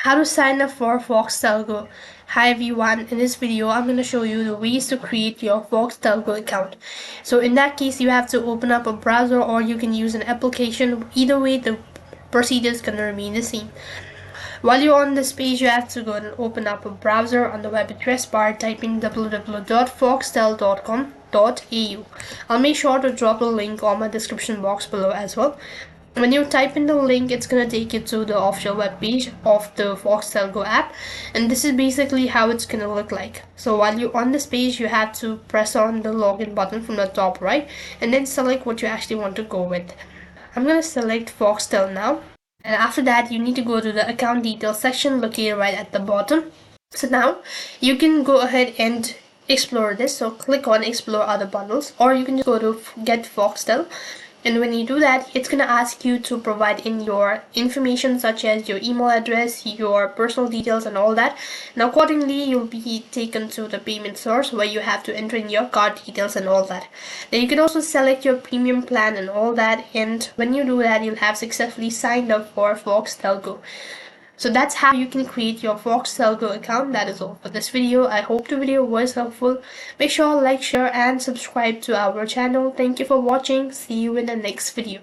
How to sign up for Foxtel Go. Hi everyone, in this video I'm going to show you the ways to create your Foxtel Go account. So in that case you have to open up a browser or you can use an application. Either way the procedure is going to remain the same. While you're on this page you have to go and open up a browser on the web address bar, type in www.foxtel.com.au. I'll make sure to drop a link on my description box below as well. When you type in the link, it's gonna take you to the official web page of the Foxtel Go app, and this is basically how it's gonna look like. So while you're on this page, you have to press on the login button from the top right, and then select what you actually want to go with. I'm gonna select Foxtel now, and after that, you need to go to the account details section located right at the bottom. So now you can go ahead and explore this. So click on explore other bundles, or you can just go to get Foxtel. And when you do that, it's going to ask you to provide in your information such as your email address, your personal details and all that. Now accordingly, you'll be taken to the payment source where you have to enter in your card details and all that. Then you can also select your premium plan and all that. And when you do that, you'll have successfully signed up for Foxtel Go. So that's how you can create your Foxtel Go account. That is all for this video. I hope the video was helpful. Make sure to like, share and subscribe to our channel. Thank you for watching. See you in the next video.